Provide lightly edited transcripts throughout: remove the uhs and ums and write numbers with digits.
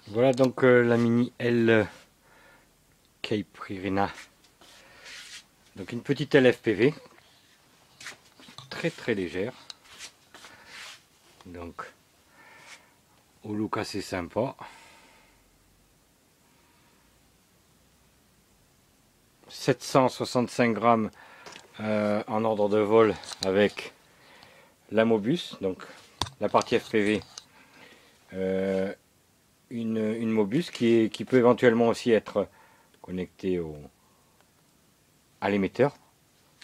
Voilà donc la Mini L Caprina. Donc une petite LFPV, très très légère. Donc au look assez sympa. 765 grammes en ordre de vol avec la Mobus, donc la partie FPV, une Mobus qui peut éventuellement aussi être connectée à l'émetteur,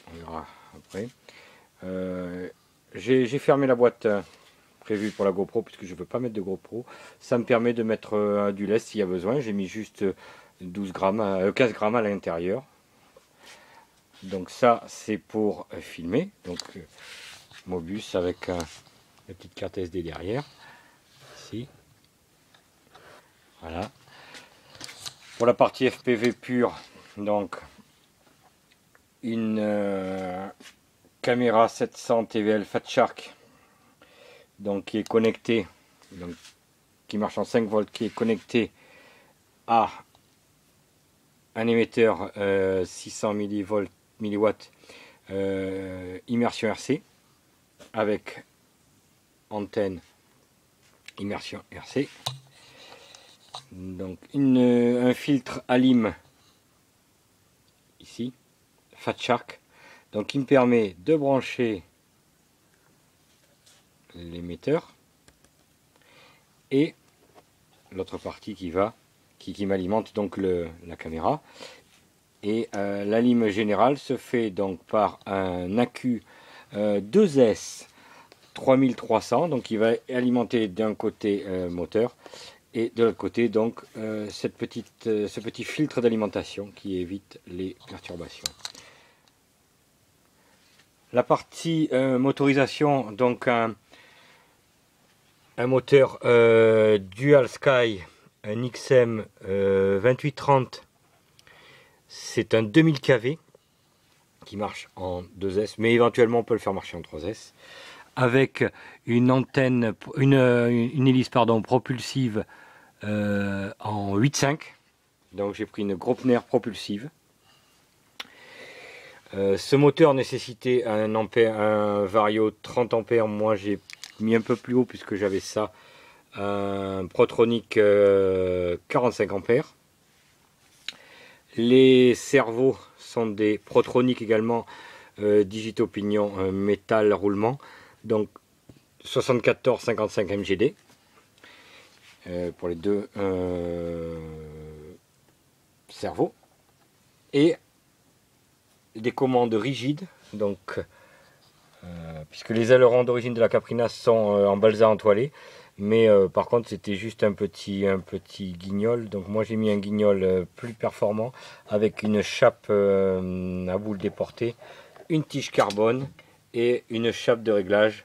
on verra après. J'ai fermé la boîte prévue pour la GoPro puisque je ne veux pas mettre de GoPro. Ça me permet de mettre du lest s'il y a besoin. J'ai mis juste 12 grammes, 15 grammes à l'intérieur. Donc ça c'est pour filmer. Donc Mobus avec la petite carte SD derrière. Ici. Voilà. Pour la partie FPV pure, donc une caméra 700 TVL Fat Shark, donc qui est connectée, donc qui marche en 5 volts, qui est connectée à un émetteur 600 milliwatts immersion RC avec antenne immersion RC. Donc un filtre Alim ici, Fat Shark, donc qui me permet de brancher l'émetteur et l'autre partie qui m'alimente donc la caméra. Et la lime générale se fait donc par un accu 2S 3300, donc qui va alimenter d'un côté moteur et de l'autre côté donc ce petit filtre d'alimentation qui évite les perturbations. La partie motorisation, donc un moteur Dual Sky, un XM 2830, c'est un 2000 kV qui marche en 2S, mais éventuellement on peut le faire marcher en 3S, avec une antenne, une hélice propulsive en 8.5. Donc j'ai pris une Graupner propulsive. Ce moteur nécessitait un Vario 30 ampères. Moi j'ai mis un peu plus haut puisque j'avais ça, un Protronic 45 ampères. Les cerveaux sont des Protronic également, Digito Pignon métal roulement, donc 74-55 MGD pour les deux cerveaux, et des commandes rigides, donc puisque les ailerons d'origine de la Caprina sont en balsa entoilé, mais par contre c'était juste un petit guignol, donc moi j'ai mis un guignol plus performant avec une chape à boule déportée, une tige carbone et une chape de réglage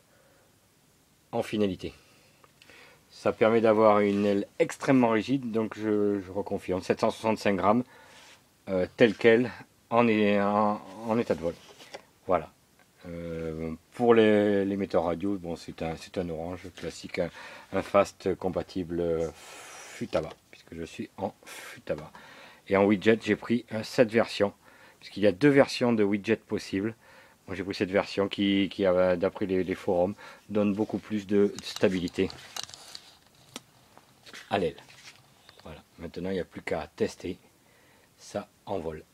en finalité. Ça permet d'avoir une aile extrêmement rigide, donc je reconfirme 765 grammes tel quel en état de vol. Voilà. Pour l'émetteur radio, bon, c'est un orange classique, un fast compatible Futaba, puisque je suis en Futaba. Et en widget, j'ai pris cette version, puisqu'il y a deux versions de widget possibles. Moi j'ai pris cette version qui d'après les forums, donne beaucoup plus de stabilité à l'aile. Voilà, maintenant il n'y a plus qu'à tester ça en vol.